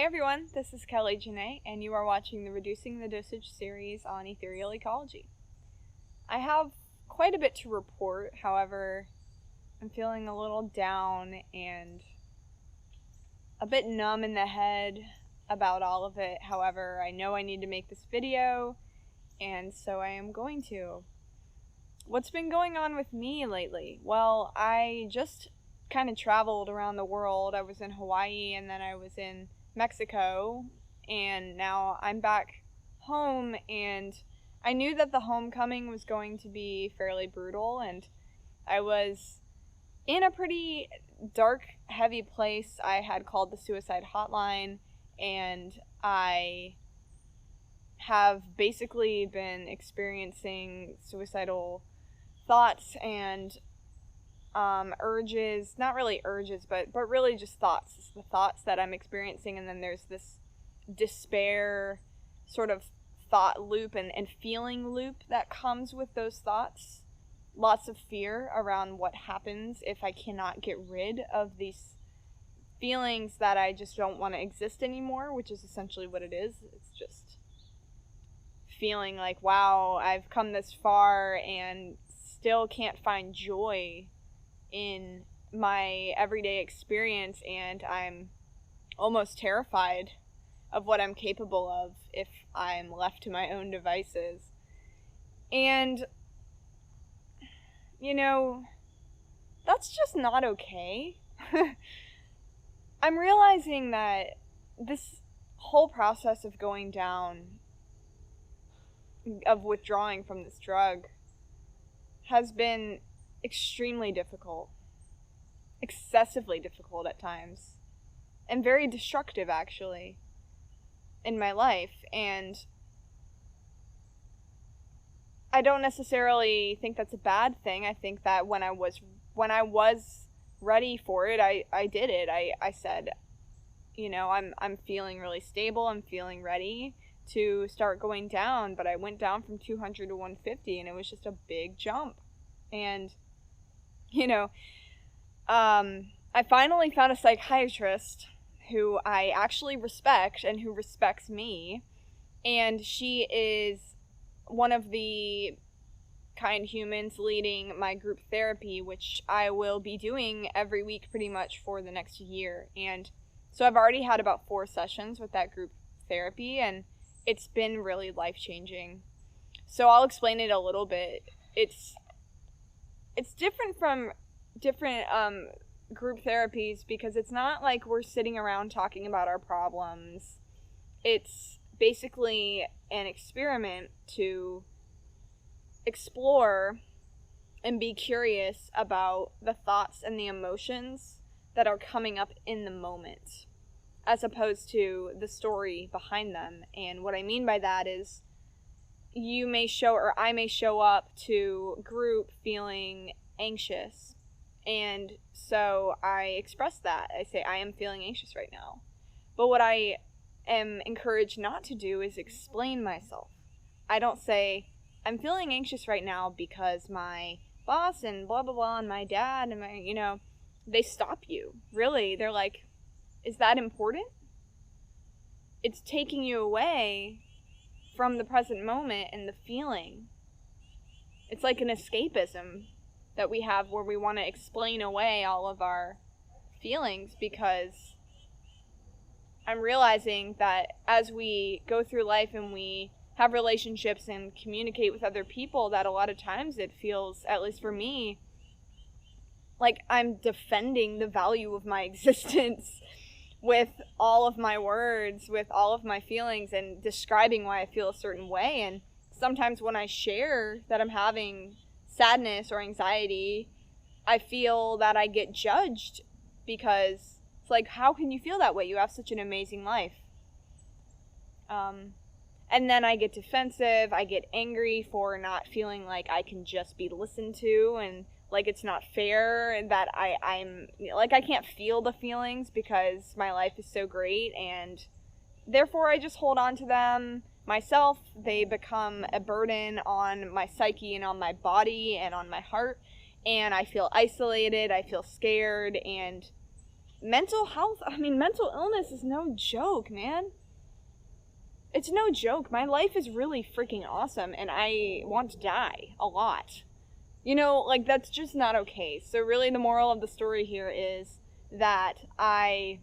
Hey everyone, this is Kelly Janae, and you are watching the Reducing the Dosage series on ethereal ecology. I have quite a bit to report, however, I'm feeling a little down and a bit numb in the head about all of it. However, I know I need to make this video, and so I am going to. What's been going on with me lately? Well, I just kind of traveled around the world. I was in Hawaii, and then I was in Mexico, and now I'm back home, and I knew that the homecoming was going to be fairly brutal, and I was in a pretty dark, heavy place. I had called the suicide hotline, and I have basically been experiencing suicidal thoughts and urges, not really urges, but really just thoughts. It's the thoughts that I'm experiencing, and then there's this despair sort of thought loop and feeling loop that comes with those thoughts. Lots of fear around what happens if I cannot get rid of these feelings that I just don't want to exist anymore, which is essentially what it is. It's just feeling like, wow, I've come this far and still can't find joy in my everyday experience, and I'm almost terrified of what I'm capable of if I'm left to my own devices. And, you know, that's just not okay. I'm realizing that this whole process of going down, of withdrawing from this drug, has been extremely difficult, excessively difficult at times, and very destructive actually in my life. And I don't necessarily think that's a bad thing. I think that when I was ready for it, I did it. I said, you know, I'm feeling really stable, I'm feeling ready to start going down, but I went down from 200 to 150, and it was just a big jump. And you know, I finally found a psychiatrist who I actually respect and who respects me, and she is one of the kind humans leading my group therapy, which I will be doing every week pretty much for the next year. And so I've already had about 4 sessions with that group therapy, and it's been really life-changing. So I'll explain it a little bit. It's different from different group therapies because it's not like we're sitting around talking about our problems. It's basically an experiment to explore and be curious about the thoughts and the emotions that are coming up in the moment, as opposed to the story behind them. And what I mean by that is you may show, or I may show up to group feeling anxious, and so I express that. I say, I am feeling anxious right now. But what I am encouraged not to do is explain myself. I don't say, I'm feeling anxious right now because my boss and blah blah blah and my dad and my, you know, they stop you. Really, they're like, is that important? It's taking you away from the present moment and the feeling. It's like an escapism that we have where we want to explain away all of our feelings, because I'm realizing that as we go through life and we have relationships and communicate with other people, that a lot of times it feels, at least for me, like I'm defending the value of my existence with all of my words, with all of my feelings, and describing why I feel a certain way. And sometimes when I share that I'm having sadness or anxiety, I feel that I get judged, because it's like, how can you feel that way? You have such an amazing life. And then I get defensive, I get angry for not feeling like I can just be listened to, and like it's not fair, and that I'm like, I can't feel the feelings because my life is so great, and therefore I just hold on to them myself. They become a burden on my psyche and on my body and on my heart, and I feel isolated, I feel scared, and mental health, mental illness is no joke, man. It's no joke. My life is really freaking awesome, and I want to die a lot. That's just not okay. So really the moral of the story here is that I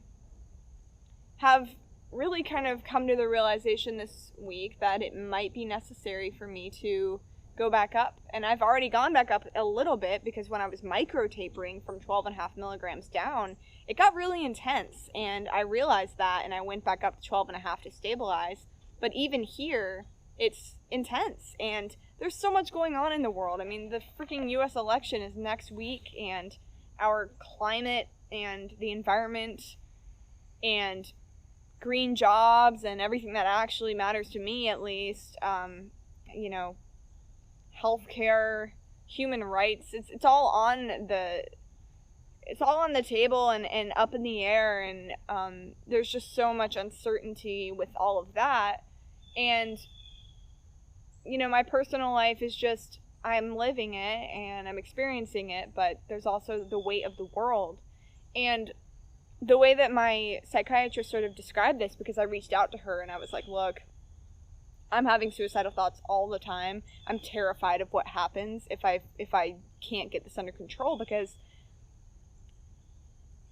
have really kind of come to the realization this week that it might be necessary for me to go back up. And I've already gone back up a little bit, because when I was micro tapering from 12.5 milligrams down, it got really intense, and I realized that, and I went back up to 12.5 to stabilize. But even here, it's intense, and there's so much going on in the world. The freaking US election is next week, and our climate and the environment and green jobs and everything that actually matters to me, at least, healthcare, human rights, it's all on the table and up in the air, and there's just so much uncertainty with all of that. And my personal life is just, I'm living it and I'm experiencing it, but there's also the weight of the world. And the way that my psychiatrist sort of described this, because I reached out to her and I was like, look, I'm having suicidal thoughts all the time. I'm terrified of what happens if I can't get this under control, because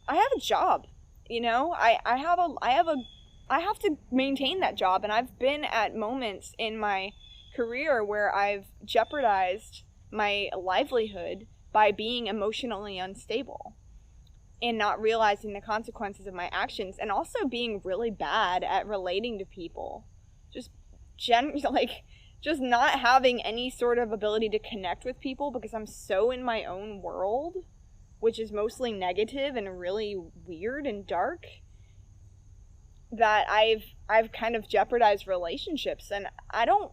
I have a job, I have to maintain that job, and I've been at moments in my career where I've jeopardized my livelihood by being emotionally unstable and not realizing the consequences of my actions, and also being really bad at relating to people. Just not having any sort of ability to connect with people, because I'm so in my own world, which is mostly negative and really weird and dark, that I've kind of jeopardized relationships. And I don't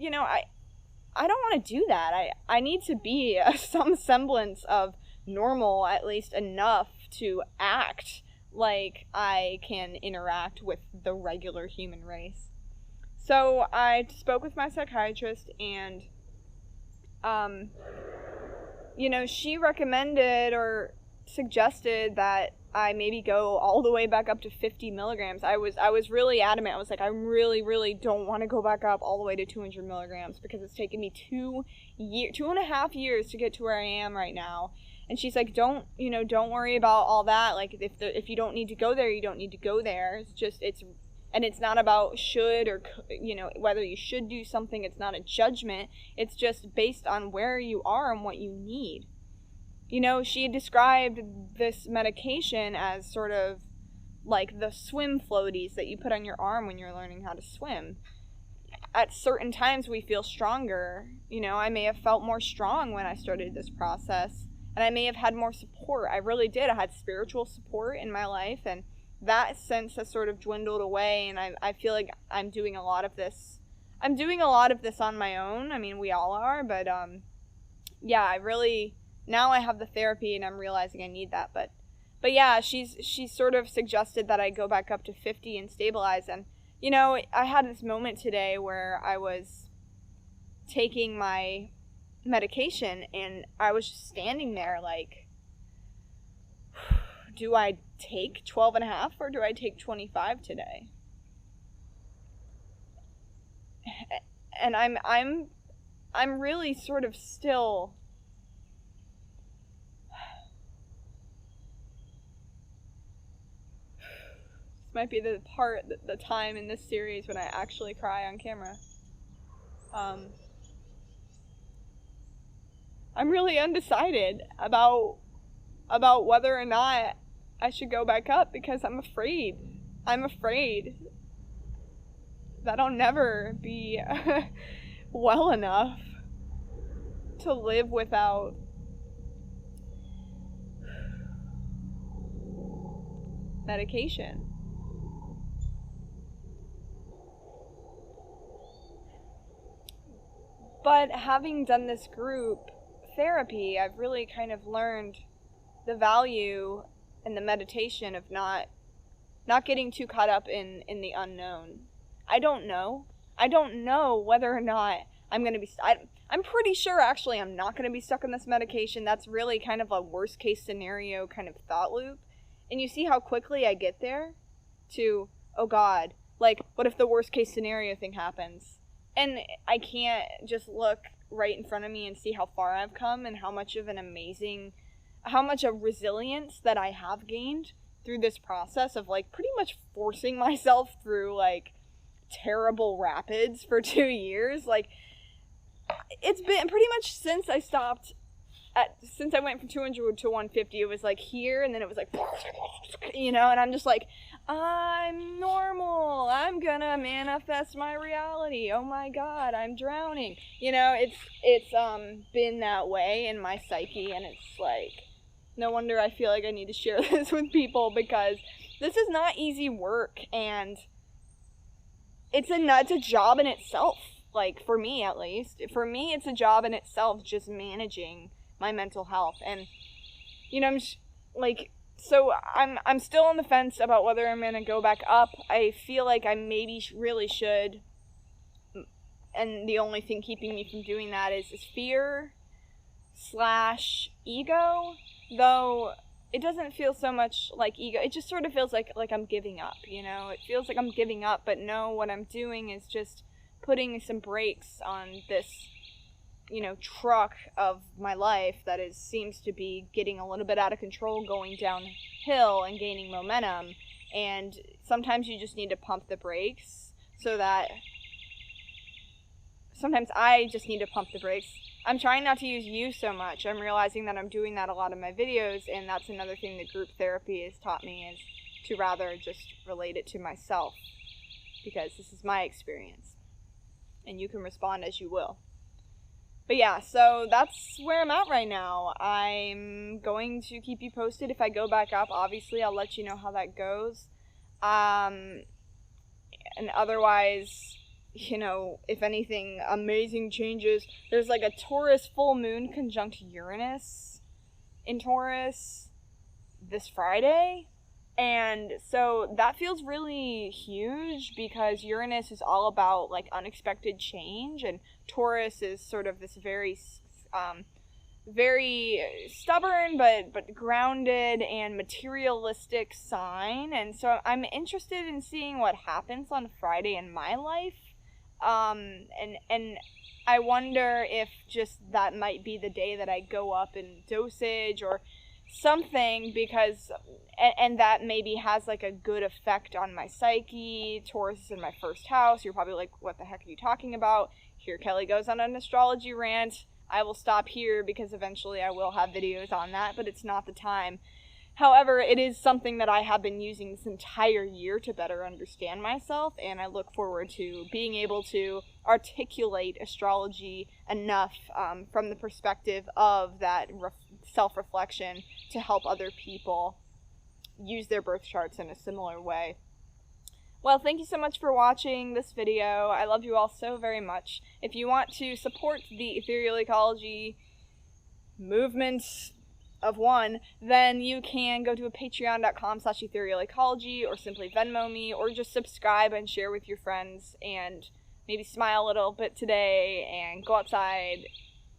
want to do that. I need to be some semblance of normal, at least enough to act like I can interact with the regular human race. So I spoke with my psychiatrist, and she recommended or suggested that I maybe go all the way back up to 50 milligrams. I was really adamant. I was like, I really, really don't want to go back up all the way to 200 milligrams, because it's taken me 2.5 years to get to where I am right now. And she's like, don't worry about all that. Like, if you don't need to go there, you don't need to go there. It's not about should or, whether you should do something. It's not a judgment. It's just based on where you are and what you need. She described this medication as sort of like the swim floaties that you put on your arm when you're learning how to swim. At certain times we feel stronger. I may have felt more strong when I started this process, and I may have had more support. I really did. I had spiritual support in my life, and that sense has sort of dwindled away, and I feel like I'm doing a lot of this on my own. We all are, but now I have the therapy, and I'm realizing I need that. But yeah, she's sort of suggested that I go back up to 50 and stabilize. And I had this moment today where I was taking my medication, and I was just standing there like, do I take 12.5 or do I take 25 today? And I'm really sort of still this might be the time in this series when I actually cry on camera. I'm really undecided about whether or not I should go back up, because I'm afraid that I'll never be well enough to live without medication. But having done this group therapy, I've really kind of learned the value and the meditation of not getting too caught up in the unknown. I don't know whether or not I'm going to be... I'm pretty sure, actually, I'm not going to be stuck on this medication. That's really kind of a worst-case scenario kind of thought loop. And you see how quickly I get there to, oh God, like, what if the worst case scenario thing happens? And I can't just look right in front of me and see how far I've come and how much of resilience that I have gained through this process of, like, pretty much forcing myself through, like, terrible rapids for 2 years. Like, it's been pretty much since I went from 200 to 150, it was like here, and then it was like, you know, and I'm just like, I'm normal, I'm gonna manifest my reality, oh my God, I'm drowning, you know. It's been that way in my psyche, and it's like, no wonder I feel like I need to share this with people, because this is not easy work, and it's a job in itself. Like, for me, at least. For me, it's a job in itself, just managing my mental health. And, you know, so I'm still on the fence about whether I'm going to go back up. I feel like I maybe really should. And the only thing keeping me from doing that is fear / ego. Though it doesn't feel so much like ego. It just sort of feels like I'm giving up, you know? It feels like I'm giving up, but no, what I'm doing is just putting some brakes on this, you know, truck of my life that seems to be getting a little bit out of control, going downhill and gaining momentum. And sometimes you just need to pump the brakes, so that sometimes I just need to pump the brakes. I'm trying not to use you so much. I'm realizing that I'm doing that a lot in my videos, and that's another thing that group therapy has taught me, is to rather just relate it to myself, because this is my experience. And you can respond as you will. But yeah, so that's where I'm at right now. I'm going to keep you posted if I go back up. Obviously, I'll let you know how that goes. And otherwise, you know, if anything amazing changes, there's like a Taurus full moon conjunct Uranus in Taurus this Friday. And so that feels really huge, because Uranus is all about, like, unexpected change, and Taurus is sort of this very stubborn but grounded and materialistic sign. And so I'm interested in seeing what happens on Friday in my life. And I wonder if just that might be the day that I go up in dosage or something, because and that maybe has like a good effect on my psyche. Taurus is in my first house. You're probably like, what the heck are you talking about? Here Kelly goes on an astrology rant. I will stop here, because eventually I will have videos on that, but it's not the time. However, it is something that I have been using this entire year to better understand myself, and I look forward to being able to articulate astrology enough from the perspective of that self-reflection to help other people use their birth charts in a similar way. Well, thank you so much for watching this video. I love you all so very much. If you want to support the ethereal ecology movement of one, then you can go to patreon.com/etherealecology, or simply Venmo me, or just subscribe and share with your friends, and maybe smile a little bit today, and go outside,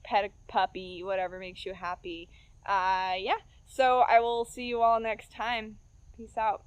pet a puppy, whatever makes you happy. Yeah, so I will see you all next time. Peace out.